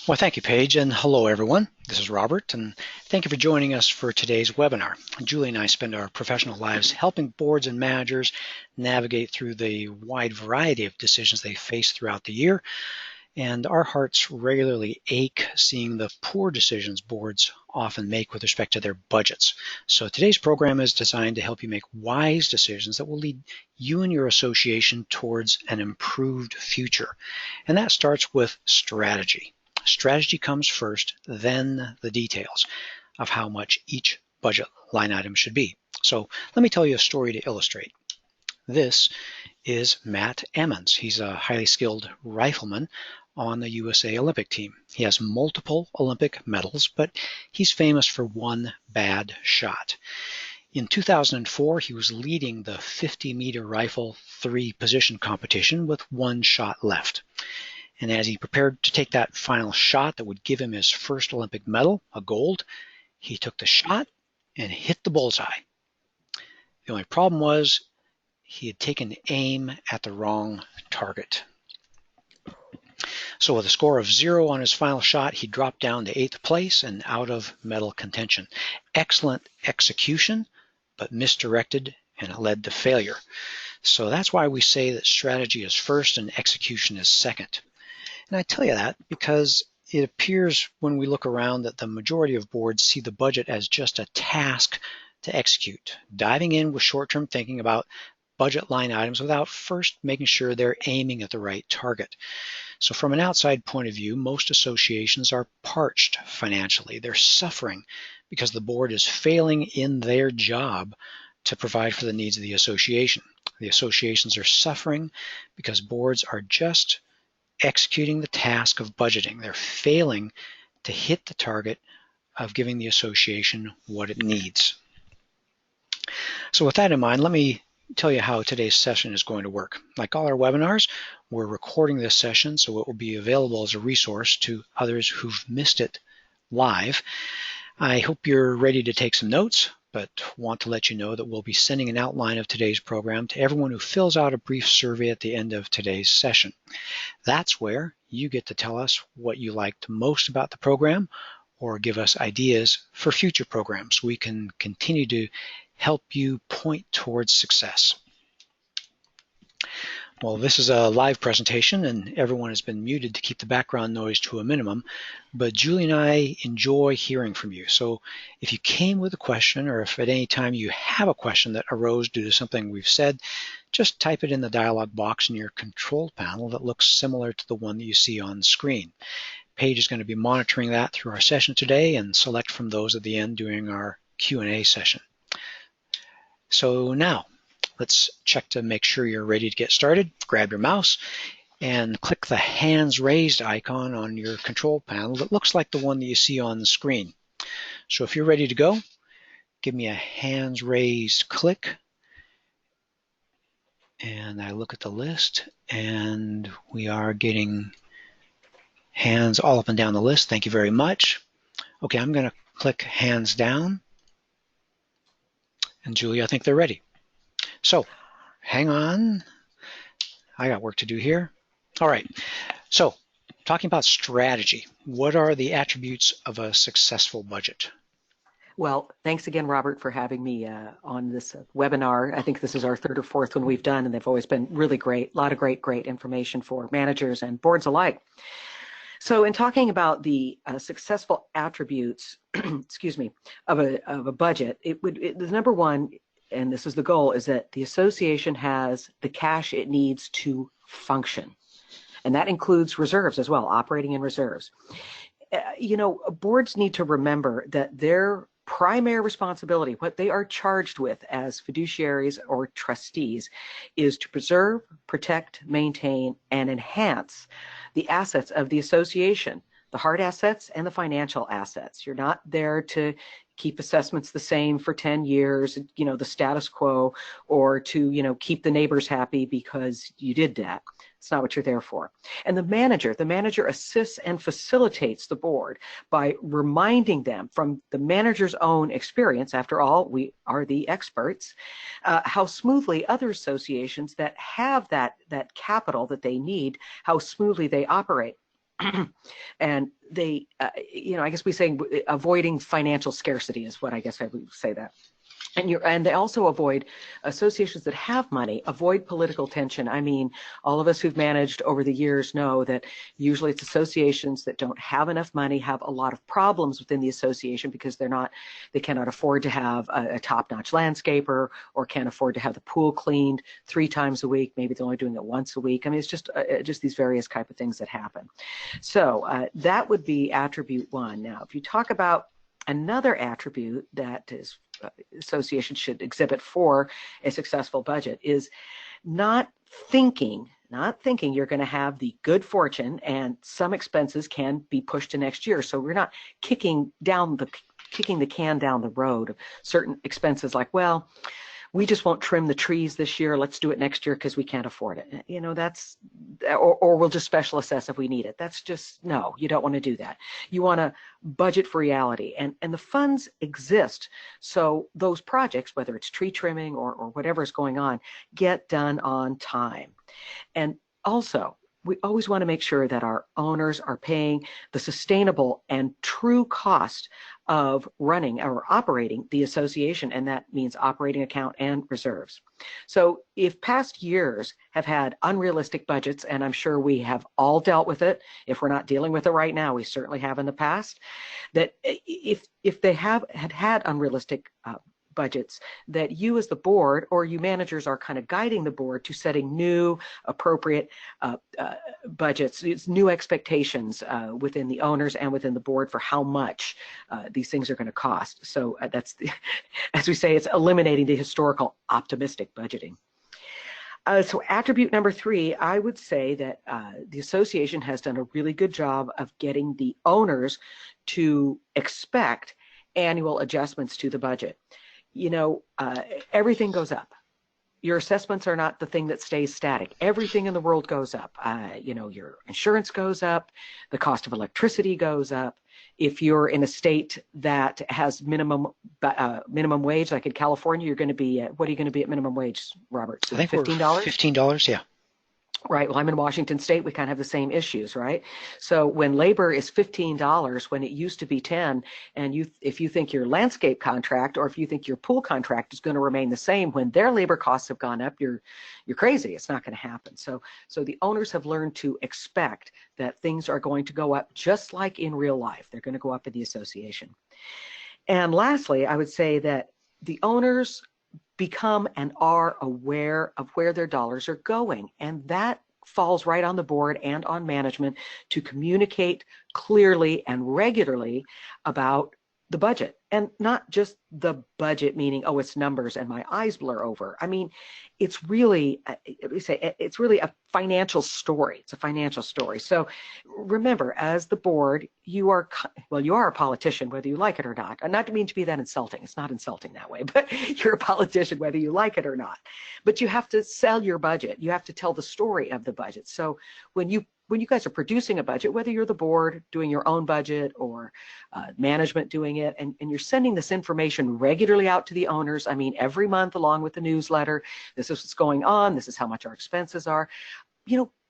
Well, thank you, Paige, and hello, everyone. This is Robert, and thank you for joining us for today's webinar. Julie and I spend our professional lives helping boards and managers navigate through the wide variety of decisions they face throughout the year, and our hearts regularly ache seeing the poor decisions boards often make with respect to their budgets. So today's program is designed to help you make wise decisions that will lead you and your association towards an improved future, and that starts with strategy. Strategy comes first, then the details of how much each budget line item should be. So let me tell you a story to illustrate. This is Matt Emmons. He's a highly skilled rifleman on the USA Olympic team. He has multiple Olympic medals, but he's famous for one bad shot. In 2004, he was leading the 50-meter rifle 3-position competition with one shot left. And as he prepared to take that final shot that would give him his first Olympic medal, a gold, he took the shot and hit the bullseye. The only problem was he had taken aim at the wrong target. So with a score of 0 on his final shot, he dropped down to 8th place and out of medal contention. Excellent execution, but misdirected, and it led to failure. So that's why we say that strategy is first and execution is second. And I tell you that because it appears when we look around that the majority of boards see the budget as just a task to execute, diving in with short-term thinking about budget line items without first making sure they're aiming at the right target. So from an outside point of view, most associations are parched financially. They're suffering because the board is failing in their job to provide for the needs of the association. The associations are suffering because boards are just executing the task of budgeting. They're failing to hit the target of giving the association what it needs. So with that in mind, let me tell you how today's session is going to work. Like all our webinars, we're recording this session so it will be available as a resource to others who've missed it live. I hope you're ready to take some notes, but want to let you know that we'll be sending an outline of today's program to everyone who fills out a brief survey at the end of today's session. That's where you get to tell us what you liked most about the program or give us ideas for future programs. We can continue to help you point towards success. Well, this is a live presentation and everyone has been muted to keep the background noise to a minimum, but Julie and I enjoy hearing from you. So if you came with a question or if at any time you have a question that arose due to something we've said, just type it in the dialog box in your control panel that looks similar to the one that you see on screen. Paige is going to be monitoring that through our session today and select from those at the end during our Q&A session. So now, let's check to make sure you're ready to get started. Grab your mouse and click the hands raised icon on your control panel that looks like the one that you see on the screen. So if you're ready to go, give me a hands raised click. And I look at the list and we are getting hands all up and down the list. Thank you very much. Okay, I'm going to click hands down. And Julie, I think they're ready. So hang on, I got work to do here. All right, so talking about strategy, what are the attributes of a successful budget? Well, thanks again, Robert, for having me on this webinar. I think this is our third or fourth one we've done, and they've always been really great. A lot of great information for managers and boards alike. So in talking about the successful attributes, excuse me, of a budget, the number one, and this is the goal, is that the association has the cash it needs to function. And that includes reserves as well, operating in reserves. You know, boards need to remember that their primary responsibility, what they are charged with as fiduciaries or trustees, is to preserve, protect, maintain, and enhance the assets of the association, the hard assets and the financial assets. You're not there to keep assessments the same for 10 years, you know, the status quo, or to, you know, keep the neighbors happy because you did that. It's not what you're there for. And the manager assists and facilitates the board by reminding them from the manager's own experience, after all, we are the experts, how smoothly other associations that have that capital that they need, how smoothly they operate. And they, I guess we say avoiding financial scarcity is what I guess I would say that. And they also avoid associations that have money, avoid political tension. I mean, all of us who've managed over the years know that usually it's associations that don't have enough money, have a lot of problems within the association because they cannot afford to have a top-notch landscaper, or can't afford to have the pool cleaned 3 times a week. Maybe they're only doing it once a week. I mean, it's just these various type of things that happen. So that would be attribute 1. Now, if you talk about another attribute that is association should exhibit for a successful budget is not thinking you're going to have the good fortune and some expenses can be pushed to next year. So we're not kicking the can down the road of certain expenses like, well, we just won't trim the trees this year. Let's do it next year because we can't afford it. That's, or we'll just special assess if we need it. That's just, no, you don't want to do that. You want to budget for reality, and the funds exist. So those projects, whether it's tree trimming or whatever is going on, get done on time. And also, we always want to make sure that our owners are paying the sustainable and true cost of running or operating the association, and that means operating account and reserves. So if past years have had unrealistic budgets, and I'm sure we have all dealt with it, if we're not dealing with it right now, we certainly have in the past, that if they had unrealistic budgets, that you as the board or you managers are kind of guiding the board to setting new appropriate budgets. It's new expectations within the owners and within the board for how much these things are going to cost. So that's, as we say, it's eliminating the historical optimistic budgeting. So attribute number 3, I would say that the association has done a really good job of getting the owners to expect annual adjustments to the budget. Everything goes up. Your assessments are not the thing that stays static. Everything in the world goes up. Your insurance goes up. The cost of electricity goes up. If you're in a state that has minimum wage, like in California, you're going to be what are you going to be at minimum wage, Robert? I think $15? $15, yeah. Right. Well, I'm in Washington State. We kind of have the same issues, right? So when labor is $15 when it used to be 10, and if you think your landscape contract or if you think your pool contract is going to remain the same when their labor costs have gone up, you're crazy. It's not going to happen. So the owners have learned to expect that things are going to go up just like in real life. They're going to go up in the association. And lastly, I would say that the owners become and are aware of where their dollars are going. And that falls right on the board and on management to communicate clearly and regularly about the budget, and not just the budget meaning, oh, it's numbers and my eyes blur over. I mean, it's really, it's really a financial story. It's a financial story. So remember, as the board, you are a politician, whether you like it or not. And not to mean to be that insulting. It's not insulting that way, but you're a politician, whether you like it or not. But you have to sell your budget. You have to tell the story of the budget. So when you guys are producing a budget, whether you're the board doing your own budget or management doing it, and you're sending this information regularly out to the owners, I mean, every month along with the newsletter, this is what's going on, this is how much our expenses are,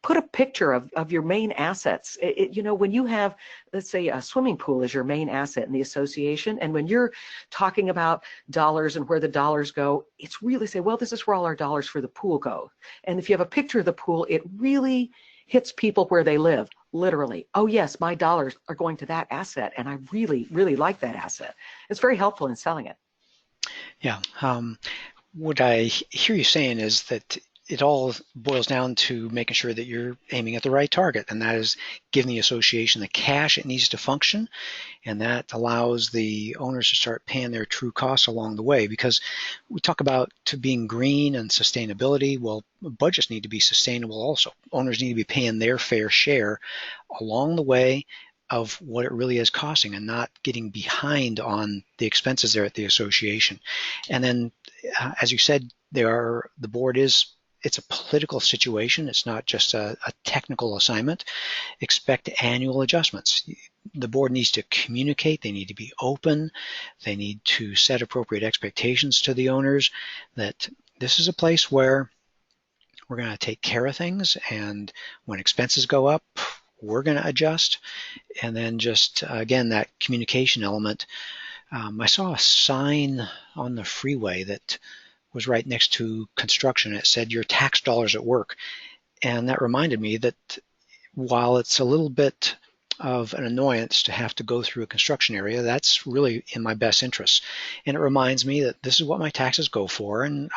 put a picture of your main assets. When you have, let's say, a swimming pool as your main asset in the association, and when you're talking about dollars and where the dollars go, it's really say, well, this is where all our dollars for the pool go. And if you have a picture of the pool, it really hits people where they live, literally. Oh, yes, my dollars are going to that asset, and I really, really like that asset. It's very helpful in selling it. Yeah. What I hear you saying is that it all boils down to making sure that you're aiming at the right target, and that is giving the association the cash it needs to function, and that allows the owners to start paying their true costs along the way. Because we talk about to being green and sustainability, well, budgets need to be sustainable also. Owners need to be paying their fair share along the way of what it really is costing, and not getting behind on the expenses there at the association. And then, as you said, the board it's a political situation. It's not just a technical assignment. Expect annual adjustments. The board needs to communicate. They need to be open. They need to set appropriate expectations to the owners that this is a place where we're going to take care of things, and when expenses go up, we're going to adjust. And then just, again, that communication element. I saw a sign on the freeway that was right next to construction. It said, your tax dollars at work. And that reminded me that while it's a little bit of an annoyance to have to go through a construction area, that's really in my best interest. And it reminds me that this is what my taxes go for, and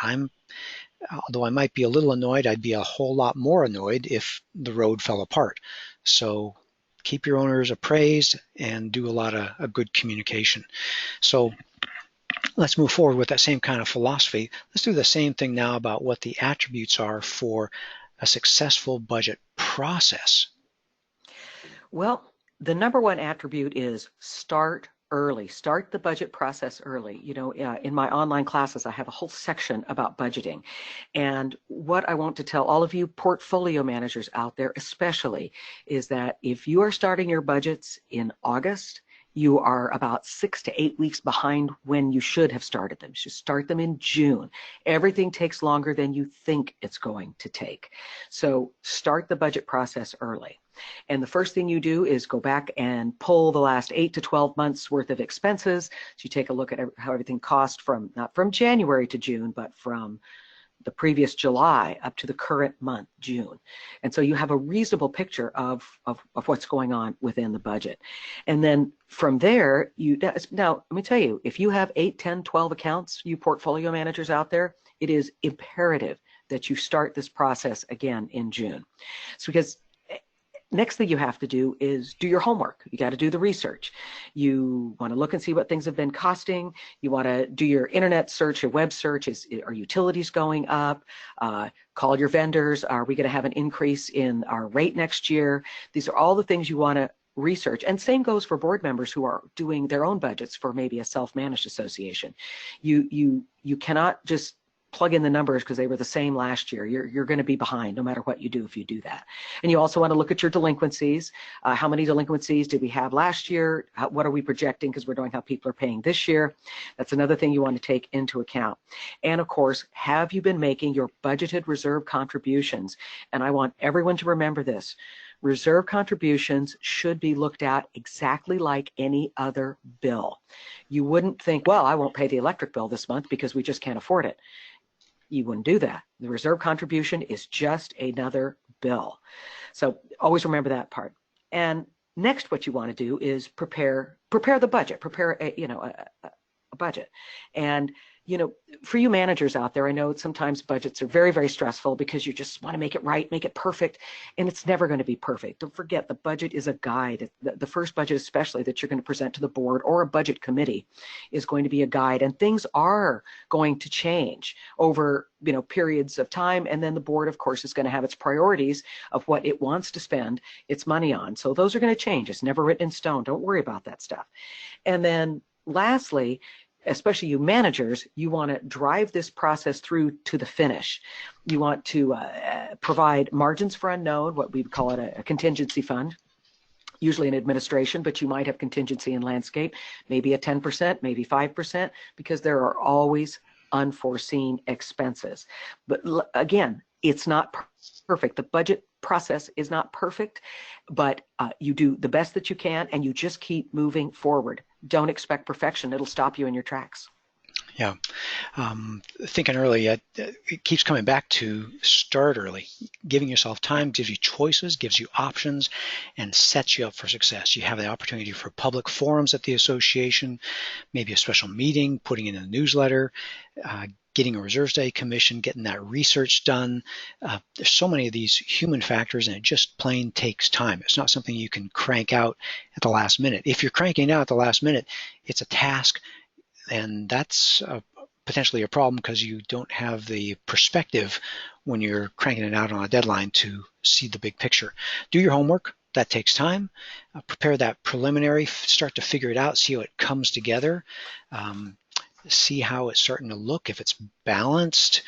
although I might be a little annoyed, I'd be a whole lot more annoyed if the road fell apart. So keep your owners appraised and do a lot of good communication. So let's move forward with that same kind of philosophy. Let's do the same thing now about what the attributes are for a successful budget process. Well, the number one attribute is start early. Start the budget process early. You know, in my online classes, I have a whole section about budgeting. And what I want to tell all of you portfolio managers out there especially is that if you are starting your budgets in August, you are about 6 to 8 weeks behind when you should have started them. You should start them in June. Everything takes longer than you think it's going to take. So start the budget process early. And the first thing you do is go back and pull the last 8 to 12 months worth of expenses. So you take a look at how everything cost from, not from January to June, but from the previous July up to the current month, June. And so you have a reasonable picture of what's going on within the budget. And then from there, now let me tell you, if you have 8, 10, 12 accounts, you portfolio managers out there, it is imperative that you start this process again in June. So because next thing you have to do is do your homework. You got to do the research. You want to look and see what things have been costing. You want to do your internet search, your web search. Are utilities going up? Call your vendors. Are we going to have an increase in our rate next year? These are all the things you want to research. And same goes for board members who are doing their own budgets for maybe a self-managed association. You cannot just plug in the numbers because they were the same last year. You're going to be behind no matter what you do if you do that. And you also want to look at your delinquencies. How many delinquencies did we have last year? What are we projecting because we're knowing how people are paying this year? That's another thing you want to take into account. And of course, have you been making your budgeted reserve contributions? And I want everyone to remember this. Reserve contributions should be looked at exactly like any other bill. You wouldn't think, well, I won't pay the electric bill this month because we just can't afford it. You wouldn't do that. The reserve contribution is just another bill. So always remember that part. And next, what you want to do is prepare the budget, prepare a budget. And for you managers out there, I know sometimes budgets are very, very stressful because you just want to make it right, make it perfect, and it's never going to be perfect. Don't forget, the budget is a guide. The first budget especially that you're going to present to the board or a budget committee is going to be a guide, and things are going to change over periods of time, and then the board, of course, is going to have its priorities of what it wants to spend its money on. So those are going to change. It's never written in stone. Don't worry about that stuff. And then lastly, especially you managers, you want to drive this process through to the finish. You want to provide margins for unknown, what we call it a contingency fund, usually in administration, but you might have contingency in landscape, maybe a 10%, maybe 5%, because there are always unforeseen expenses. But again, it's not perfect. The budget process is not perfect, but you do the best that you can, and you just keep moving forward. Don't expect perfection. It'll stop you in your tracks. Yeah. Thinking early, it keeps coming back to start early. Giving yourself time gives you choices, gives you options, and sets you up for success. You have the opportunity for public forums at the association, maybe a special meeting, putting in a newsletter, getting a Reserves Day commission, getting that research done. There's so many of these human factors, and it just plain takes time. It's not something you can crank out at the last minute. If you're cranking it out at the last minute, it's a task, and that's potentially a problem because you don't have the perspective when you're cranking it out on a deadline to see the big picture. Do your homework. That takes time. Prepare that preliminary, start to figure it out, see how it comes together. See how it's starting to look, if it's balanced,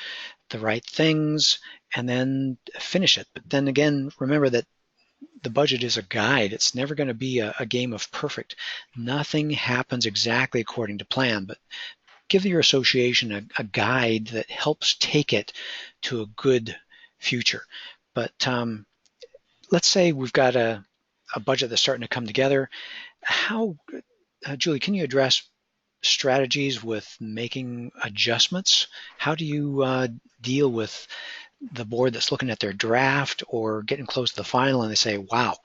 the right things, and then finish it. But then again, remember that the budget is a guide. It's never going to be a game of perfect. Nothing happens exactly according to plan, but give your association a guide that helps take it to a good future. But let's say we've got a a budget that's starting to come together. How, Julie, can you address strategies with making adjustments? How do you deal with the board that's looking at their draft or getting close to the final and they say, wow,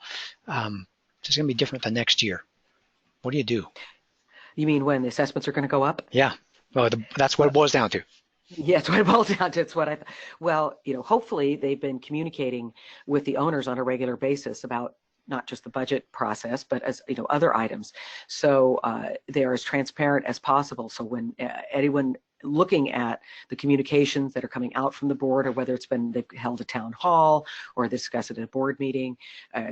this is going to be different than next year? What do you do? You mean when the assessments are going to go up? Yeah, well, that's what it boils down to. Yeah, it's what it boils down to. It's what well, hopefully they've been communicating with the owners on a regular basis about not just the budget process, but as other items. So they're as transparent as possible. So when anyone looking at the communications that are coming out from the board, or whether they've held a town hall or discussed it at a board meeting,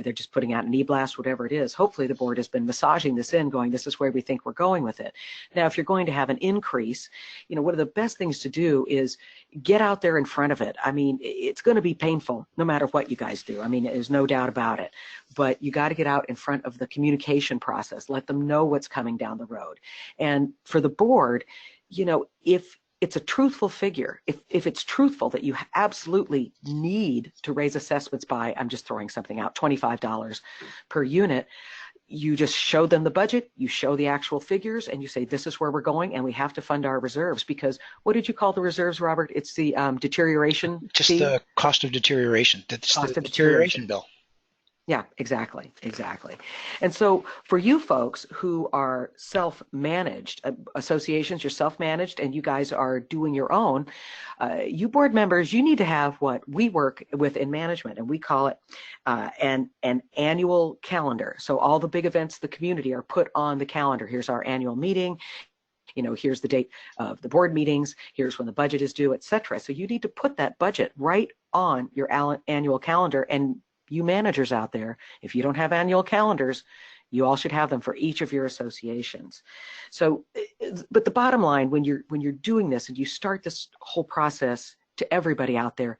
they're just putting out an e-blast, whatever it is, hopefully the board has been massaging this in, going, this is where we think we're going with it. Now, if you're going to have an increase, one of the best things to do is get out there in front of it. I mean, it's going to be painful no matter what you guys do. I mean, there's no doubt about it, but you got to get out in front of the communication process, let them know what's coming down the road. And for the board, if it's a truthful figure, if it's truthful that you absolutely need to raise assessments by, I'm just throwing something out, $25 per unit, you just show them the budget, you show the actual figures, and you say, this is where we're going, and we have to fund our reserves. Because what did you call the reserves, Robert? It's the deterioration Just fee? the cost of deterioration. That's Cost the of deterioration bill. Yeah, exactly. And so for you folks who are self-managed, associations, you're self-managed and you guys are doing your own, you board members, you need to have what we work with in management, and we call it an annual calendar. So all the big events of the community are put on the calendar. Here's our annual meeting. Here's the date of the board meetings, here's when the budget is due, etc. So you need to put that budget right on your annual calendar. And you managers out there, if you don't have annual calendars, you all should have them for each of your associations. So, but the bottom line, when you're doing this and you start this whole process, to everybody out there,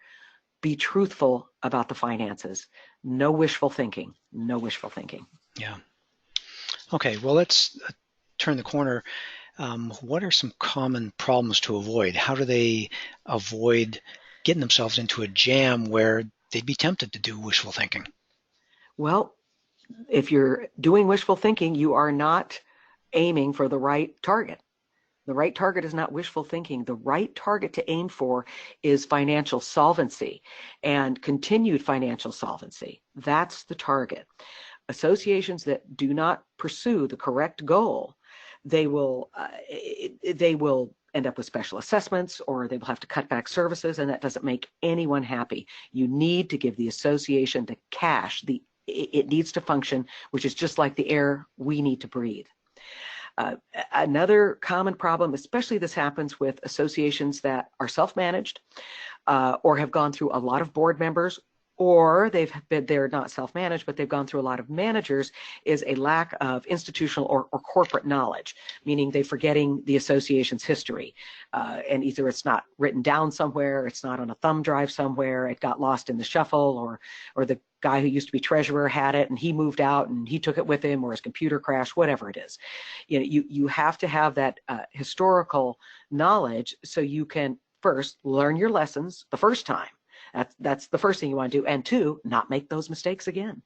be truthful about the finances. No wishful thinking. No wishful thinking. Yeah. Okay, well, let's turn the corner. What are some common problems to avoid? How do they avoid getting themselves into a jam where they'd be tempted to do wishful thinking? Well, if you're doing wishful thinking, you are not aiming for the right target. The right target is not wishful thinking. The right target to aim for is financial solvency and continued financial solvency. That's the target. Associations that do not pursue the correct goal, they will end up with special assessments, or they will have to cut back services, and that doesn't make anyone happy. You need to give the association the cash. It needs to function, which is just like the air we need to breathe. Another common problem, especially this happens with associations that are self-managed or have gone through a lot of board members, or they're not self-managed, but they've gone through a lot of managers, is a lack of institutional or corporate knowledge, meaning they're forgetting the association's history. And either it's not written down somewhere, it's not on a thumb drive somewhere, it got lost in the shuffle, or the guy who used to be treasurer had it and he moved out and he took it with him, or his computer crashed, whatever it is. You have to have that historical knowledge so you can first learn your lessons the first time. That's the first thing you want to do. And two, not make those mistakes again.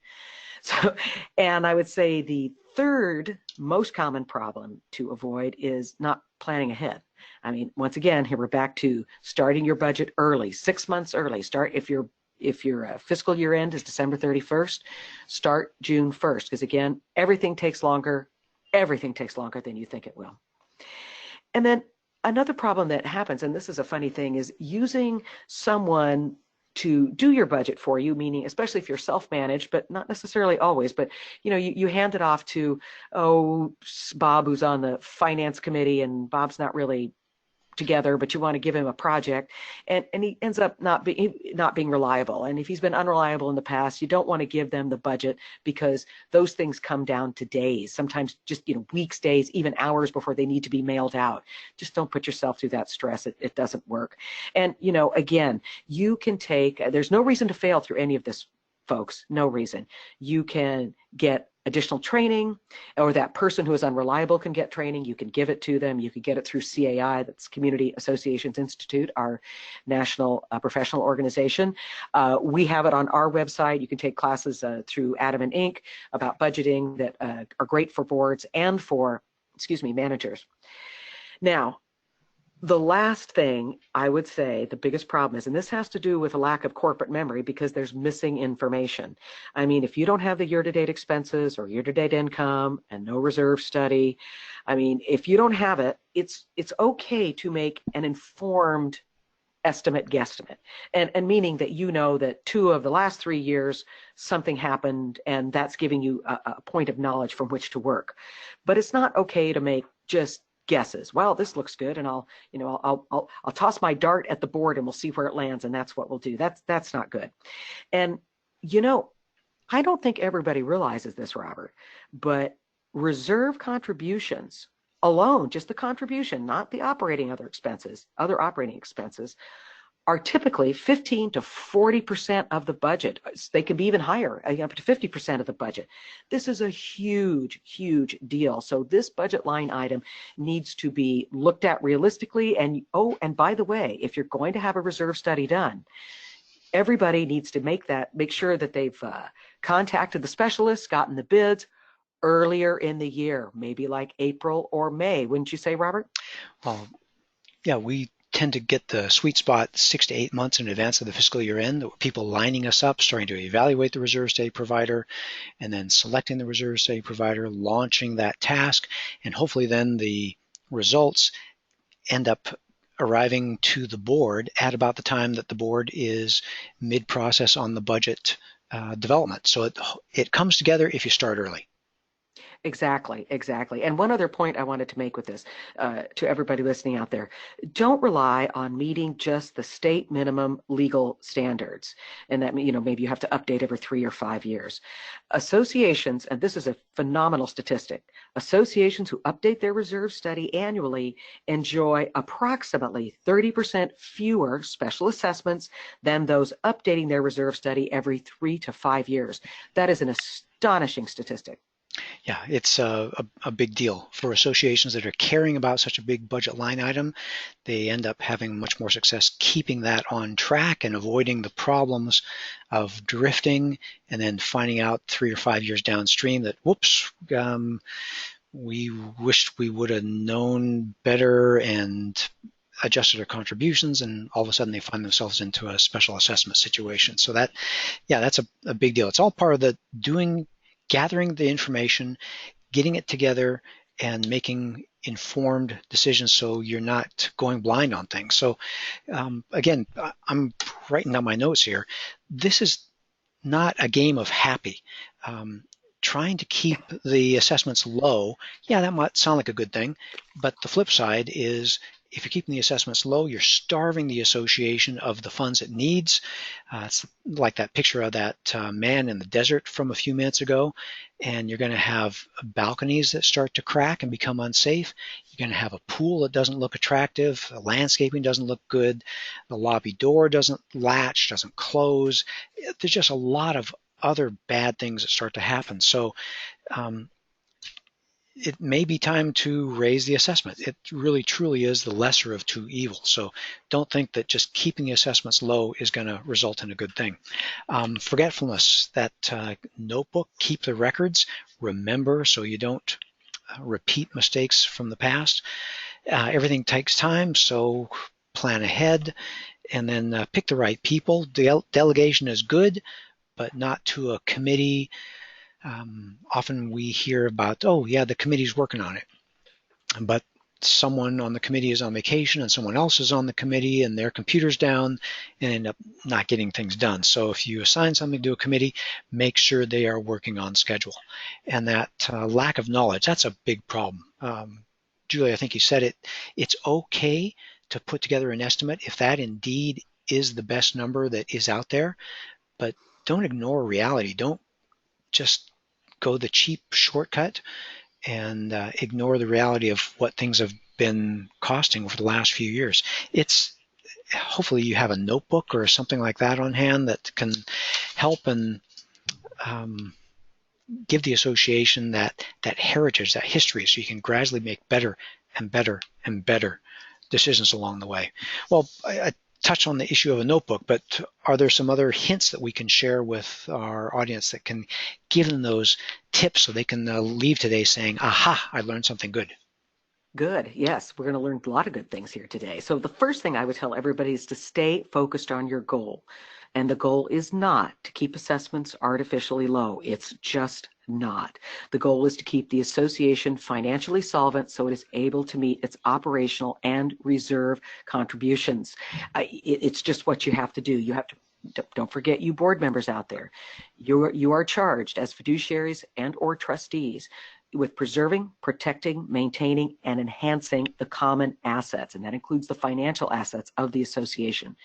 So, and I would say the third most common problem to avoid is not planning ahead. I mean, once again, here we're back to starting your budget early, 6 months early. Start if your fiscal year end is December 31st, start June 1st, because again, everything takes longer. Everything takes longer than you think it will. And then another problem that happens, and this is a funny thing, is using someone to do your budget for you, meaning especially if you're self-managed, but not necessarily always, but you hand it off to, Bob, who's on the finance committee, and Bob's not really together, but you want to give him a project, and he ends up not being reliable. And if he's been unreliable in the past, you don't want to give them the budget, because those things come down to days, sometimes just weeks, days, even hours before they need to be mailed out. Just don't put yourself through that stress. It doesn't work. And again, you can there's no reason to fail through any of this folks, no reason. You can get additional training, or that person who is unreliable can get training. You can give it to them. You can get it through CAI, that's Community Associations Institute, our national professional organization. We have it on our website. You can take classes through Adamen Inc. about budgeting that are great for boards and for, managers. Now, the last thing I would say the biggest problem is, and this has to do with a lack of corporate memory because there's missing information. I mean, if you don't have the year-to-date expenses or year-to-date income and no reserve study, I mean, if you don't have it, it's okay to make an informed estimate guesstimate, and meaning that you know that 2 of the last 3 years something happened, and that's giving you a point of knowledge from which to work. But it's not okay to make just guesses. Well, this looks good, and I'll toss my dart at the board and we'll see where it lands, and that's what we'll do. That's not good. And I don't think everybody realizes this, Robert, but reserve contributions alone, just the contribution, not the other operating expenses, are typically 15 to 40% of the budget. They can be even higher, up to 50% of the budget. This is a huge, huge deal. So this budget line item needs to be looked at realistically. And by the way, if you're going to have a reserve study done, everybody needs to make sure that they've contacted the specialists, gotten the bids earlier in the year, maybe like April or May. Wouldn't you say, Robert? Well, yeah, we tend to get the sweet spot 6 to 8 months in advance of the fiscal year end. People lining us up, starting to evaluate the reserve study provider, and then selecting the reserve study provider, launching that task, and hopefully then the results end up arriving to the board at about the time that the board is mid-process on the budget development. So it comes together if you start early. Exactly. And one other point I wanted to make with this, to everybody listening out there, don't rely on meeting just the state minimum legal standards. And that, maybe you have to update every 3 or 5 years. Associations, and this is a phenomenal statistic, associations who update their reserve study annually enjoy approximately 30% fewer special assessments than those updating their reserve study every 3 to 5 years. That is an astonishing statistic. Yeah, it's a big deal for associations that are caring about such a big budget line item. They end up having much more success keeping that on track and avoiding the problems of drifting and then finding out 3 or 5 years downstream that, whoops, we wished we would have known better and adjusted our contributions, and all of a sudden they find themselves into a special assessment situation. So that's a big deal. It's all part of the gathering the information, getting it together, and making informed decisions so you're not going blind on things. So again, I'm writing down my notes here. This is not a game of happy. Trying to keep the assessments low, yeah, that might sound like a good thing, but the flip side is if you're keeping the assessments low, you're starving the association of the funds it needs. It's like that picture of that man in the desert from a few minutes ago, and you're going to have balconies that start to crack and become unsafe. You're going to have a pool that doesn't look attractive. The landscaping doesn't look good. The lobby door doesn't latch, doesn't close. There's just a lot of other bad things that start to happen. So it may be time to raise the assessment. It really truly is the lesser of two evils. So don't think that just keeping the assessments low is going to result in a good thing. Forgetfulness, that notebook, keep the records, remember so you don't repeat mistakes from the past. Everything takes time, so plan ahead, and then pick the right people. Delegation is good, but not to a committee. Often we hear about, oh yeah, the committee's working on it, but someone on the committee is on vacation and someone else is on the committee and their computer's down and end up not getting things done. So if you assign something to a committee, make sure they are working on schedule. And that lack of knowledge, that's a big problem. Julie, I think you said it. It's okay to put together an estimate if that indeed is the best number that is out there, but don't ignore reality. Don't just go the cheap shortcut and ignore the reality of what things have been costing over the last few years. Hopefully you have a notebook or something like that on hand that can help and give the association that heritage, that history, so you can gradually make better and better and better decisions along the way. Well, I touched on the issue of a notebook, but are there some other hints that we can share with our audience that can give them those tips so they can leave today saying, aha, I learned something good? Good. Yes, we're going to learn a lot of good things here today. So the first thing I would tell everybody is to stay focused on your goal. And the goal is not to keep assessments artificially low. It's just not. The goal is to keep the association financially solvent so it is able to meet its operational and reserve contributions. It's just what you have to do. You have to. Don't forget, you board members out there. You are charged as fiduciaries and or trustees with preserving, protecting, maintaining, and enhancing the common assets, and that includes the financial assets of the association.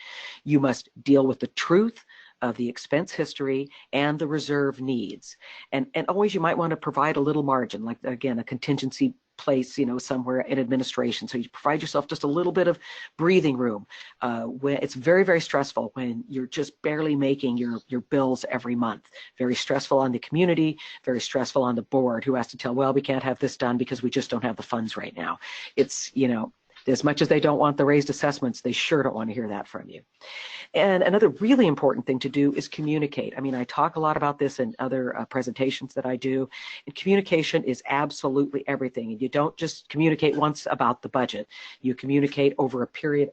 You must deal with the truth of the expense history and the reserve needs. And always you might want to provide a little margin, like, again, a contingency place, somewhere in administration. So you provide yourself just a little bit of breathing room. When it's very, very stressful when you're just barely making your bills every month. Very stressful on the community, very stressful on the board who has to tell, well, we can't have this done because we just don't have the funds right now. It's, as much as they don't want the raised assessments, they sure don't want to hear that from you. And another really important thing to do is communicate. I mean, I talk a lot about this in other presentations that I do. And communication is absolutely everything. And you don't just communicate once about the budget. You communicate over a period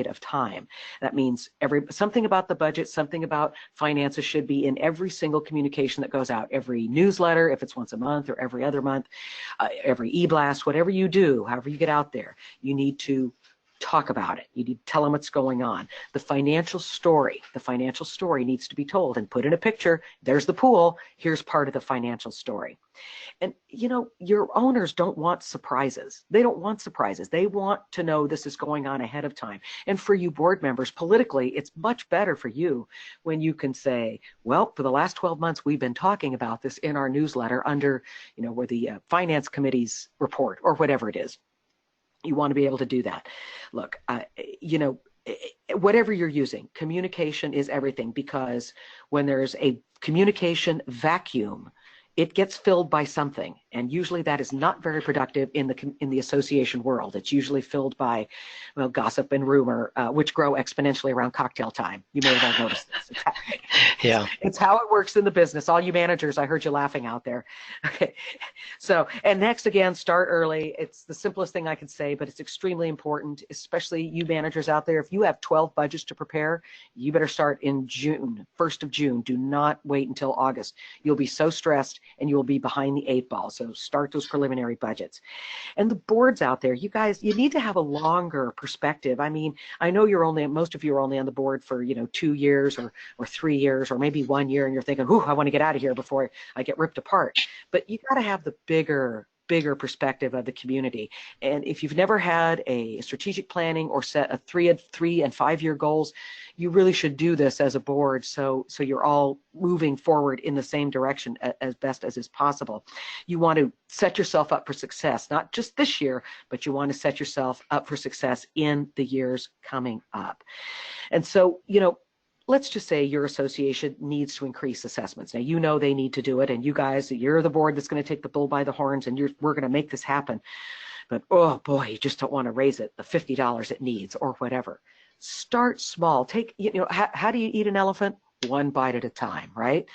of time. That means something about the budget, something about finances should be in every single communication that goes out, every newsletter, if it's once a month or every other month, every e-blast, whatever you do, however you get out there, you need to talk about it. You need to tell them what's going on. The financial story needs to be told and put in a picture. There's the pool. Here's part of the financial story. And, your owners don't want surprises. They don't want surprises. They want to know this is going on ahead of time. And for you board members, politically, it's much better for you when you can say, well, for the last 12 months, we've been talking about this in our newsletter under, where the finance committee's report or whatever it is. You want to be able to do that. Look, whatever you're using, communication is everything, because when there's a communication vacuum, it gets filled by something, and usually that is not very productive in the association world. It's usually filled by, well, gossip and rumor, which grow exponentially around cocktail time. You may have all noticed this. Yeah. It's how it works in the business. All you managers, I heard you laughing out there. Okay. So, and next, again, start early. It's the simplest thing I can say, but it's extremely important, especially you managers out there. If you have 12 budgets to prepare, you better start in June, 1st of June. Do not wait until August. You'll be so stressed and you will be behind the 8 ball. So start those preliminary budgets. And the boards out there, you guys, you need to have a longer perspective. I mean, I know most of you are only on the board for, 2 years or 3 years or maybe 1 year, and you're thinking, "Ooh, I want to get out of here before I get ripped apart." But you got to have the bigger perspective of the community. And if you've never had a strategic planning or set a 3 and 5 year goals, you really should do this as a board so you're all moving forward in the same direction as best as is possible. You want to set yourself up for success, not just this year, but you want to set yourself up for success in the years coming up. And so, let's just say your association needs to increase assessments. Now, they need to do it, and you guys, you're the board that's going to take the bull by the horns, and we're going to make this happen. But, oh boy, you just don't want to raise it the $50 it needs or whatever. Start small. Take, how do you eat an elephant? One bite at a time, right?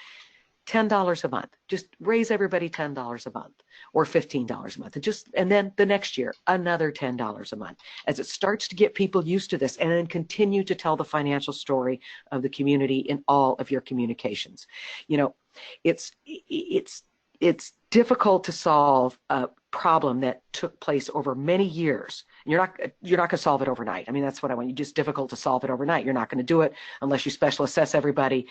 $10 a month. Just raise everybody $10 a month or $15 a month. And then the next year, another $10 a month as it starts to get people used to this, and then continue to tell the financial story of the community in all of your communications. It's difficult to solve a problem that took place over many years. You're not going to solve it overnight. I mean, that's what I want. It's just difficult to solve it overnight. You're not going to do it unless you special assess everybody,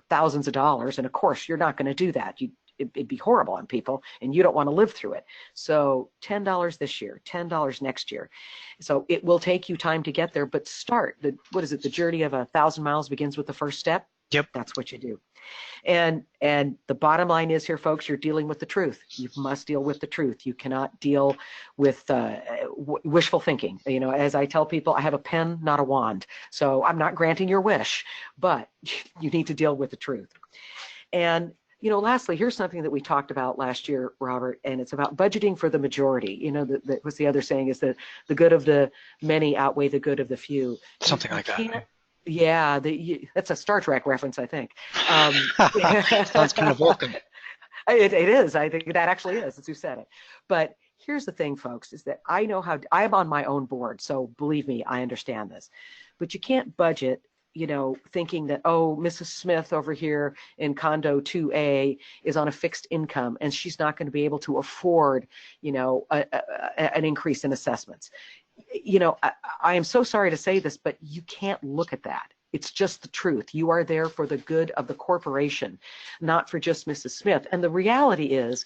thousands of dollars. And of course, you're not going to do that. It'd be horrible on people, and you don't want to live through it. So $10 this year, $10 next year. So it will take you time to get there, but start. The journey of 1,000 miles begins with the first step. Yep. That's what you do. And the bottom line is here, folks, you're dealing with the truth. You must deal with the truth. You cannot deal with wishful thinking. As I tell people, I have a pen, not a wand. So I'm not granting your wish, but you need to deal with the truth. And lastly, here's something that we talked about last year, Robert, and it's about budgeting for the majority. What's the other saying is that the good of the many outweigh the good of the few. Something like that. Can't, yeah, that's a Star Trek reference, I think. Sounds kind of Vulcan. It is. I think that actually is. It's who said it. But here's the thing, folks, is that I know how I'm on my own board. So believe me, I understand this. But you can't budget, thinking that, oh, Mrs. Smith over here in condo 2A is on a fixed income and she's not going to be able to afford, an increase in assessments. I am so sorry to say this, but you can't look at that. It's just the truth. You are there for the good of the corporation, not for just Mrs. Smith. And the reality is,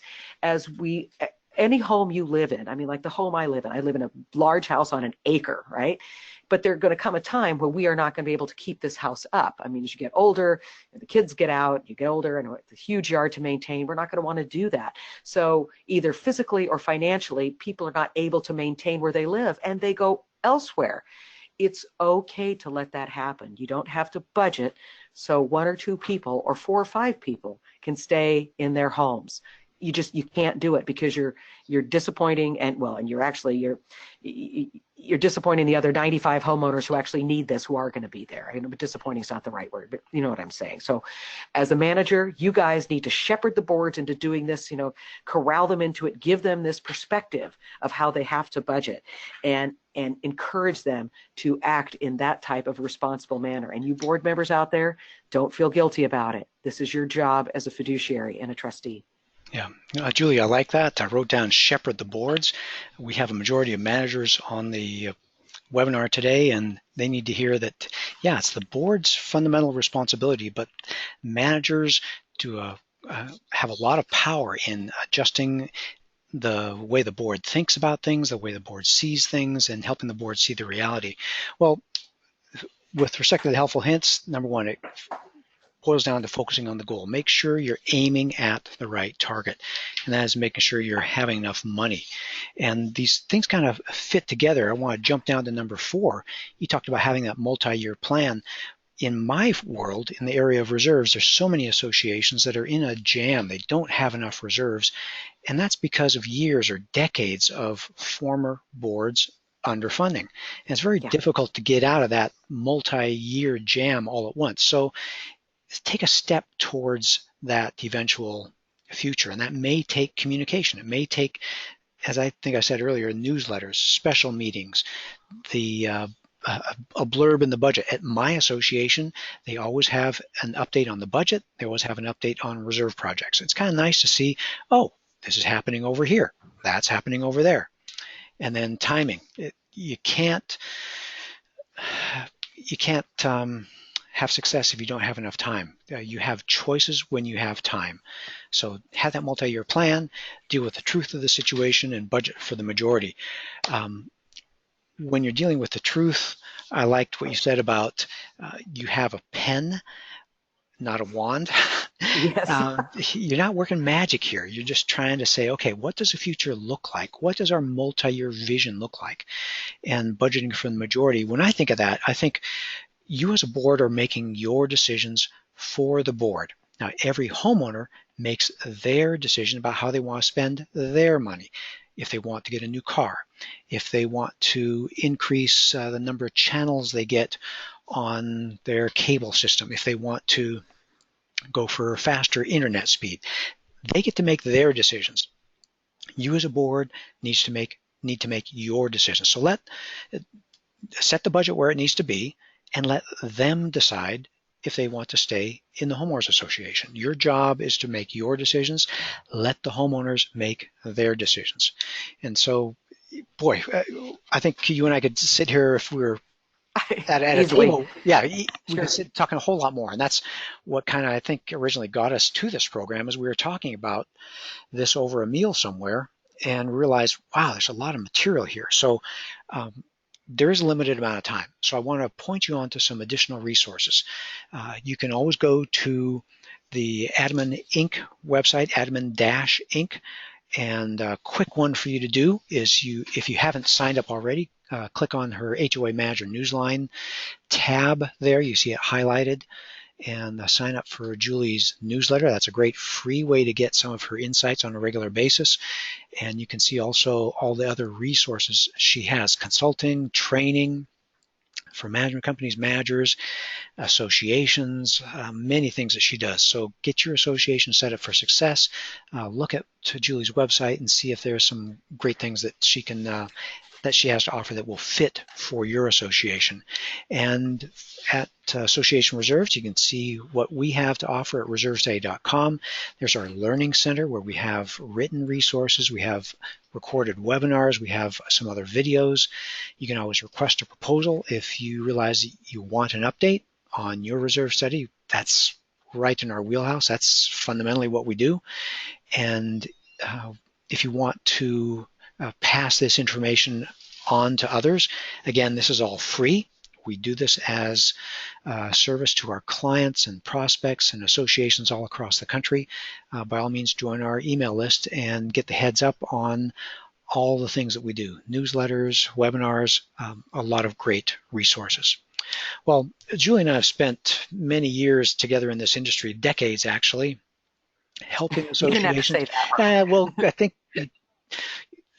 any home you live in, I mean, like the home I live in a large house on an acre, right? But there's going to come a time where we are not going to be able to keep this house up. I mean, as you get older, the kids get out, you get older, and it's a huge yard to maintain. We're not going to want to do that. So either physically or financially, people are not able to maintain where they live, and they go elsewhere. It's okay to let that happen. You don't have to budget so 1 or 2 people or 4 or 5 people can stay in their homes. You can't do it because you're disappointing and you're disappointing the other 95 homeowners who actually need this, who are going to be there. But disappointing is not the right word, but you know what I'm saying. So as a manager, you guys need to shepherd the boards into doing this, corral them into it, give them this perspective of how they have to budget and encourage them to act in that type of responsible manner. And you board members out there, don't feel guilty about it. This is your job as a fiduciary and a trustee. Yeah, Julie, I like that. I wrote down shepherd the boards. We have a majority of managers on the webinar today, and they need to hear that, yeah, it's the board's fundamental responsibility, but managers have a lot of power in adjusting the way the board thinks about things, the way the board sees things, and helping the board see the reality. Well, with respect to the helpful hints, number 1, it boils down to focusing on the goal. Make sure you're aiming at the right target, and that is making sure you're having enough money. And these things kind of fit together. I want to jump down to number 4. You talked about having that multi-year plan. In my world, in the area of reserves, there's so many associations that are in a jam. They don't have enough reserves, and that's because of years or decades of former boards underfunding. And it's very difficult to get out of that multi-year jam all at once. So take a step towards that eventual future, and that may take communication. It may take, as I think I said earlier, newsletters, special meetings, a blurb in the budget. At my association, they always have an update on the budget. They always have an update on reserve projects. It's kind of nice to see, oh, this is happening over here. That's happening over there. And then timing. You can't have success if you don't have enough time. You have choices when you have time. So have that multi-year plan, deal with the truth of the situation, and budget for the majority. When you're dealing with the truth, I liked what you said about you have a pen, not a wand. Yes. You're not working magic here. You're just trying to say, okay, what does the future look like? What does our multi-year vision look like? And budgeting for the majority. When I think of that, I think you as a board are making your decisions for the board. Now, every homeowner makes their decision about how they want to spend their money. If they want to get a new car, if they want to increase the number of channels they get on their cable system, if they want to go for faster internet speed, they get to make their decisions. You as a board need to make your decisions. So set the budget where it needs to be, and let them decide if they want to stay in the homeowners association. Your job is to make your decisions. Let the homeowners make their decisions. And so, boy, I think you and I could sit here if we were at a table. Yeah, we could sit talking a whole lot more. And that's what kind of, I think, originally got us to this program, is we were talking about this over a meal somewhere and realized, wow, there's a lot of material here. So there is a limited amount of time. So I want to point you on to some additional resources. You can always go to the Adamen Inc. website, Adamen-Inc. And a quick one for you to do is, if you haven't signed up already, click on her HOA Manager Newsline tab there. You see it highlighted. and sign up for Julie's newsletter. That's a great free way to get some of her insights on a regular basis. And you can see also all the other resources she has: consulting, training for management companies, managers, associations, many things that she does. So get your association set up for success. Look at Julie's website and see if there's some great things that she has to offer that will fit for your association. And at Association Reserves, you can see what we have to offer at reservesday.com. There's our Learning Center, where we have written resources, we have recorded webinars, we have some other videos. You can always request a proposal if you realize you want an update on your reserve study. That's right in our wheelhouse. That's fundamentally what we do. And if you want to pass this information on to others, again, this is all free. We do this as a service to our clients and prospects and associations all across the country. By all means, join our email list and get the heads up on all the things that we do: newsletters, webinars, a lot of great resources. Well, Julie and I have spent many years together in this industry, decades actually, helping associations. You didn't have to say that. Well, I think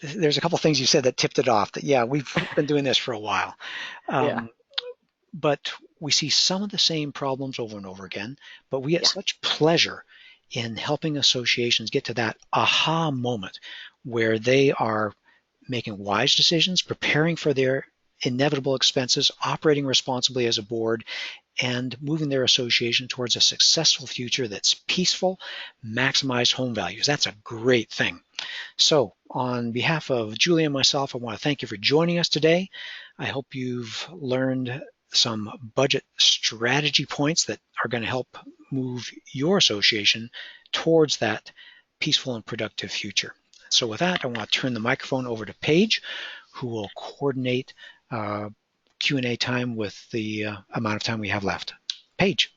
there's a couple things you said that tipped it off. That we've been doing this for a while. Yeah. But we see some of the same problems over and over again, but we get such pleasure in helping associations get to that aha moment where they are making wise decisions, preparing for their inevitable expenses, operating responsibly as a board, and moving their association towards a successful future that's peaceful, maximized home values. That's a great thing. So on behalf of Julie and myself, I want to thank you for joining us today. I hope you've learned some budget strategy points that are going to help move your association towards that peaceful and productive future. So with that, I want to turn the microphone over to Paige, who will coordinate Q&A time with the amount of time we have left. Paige.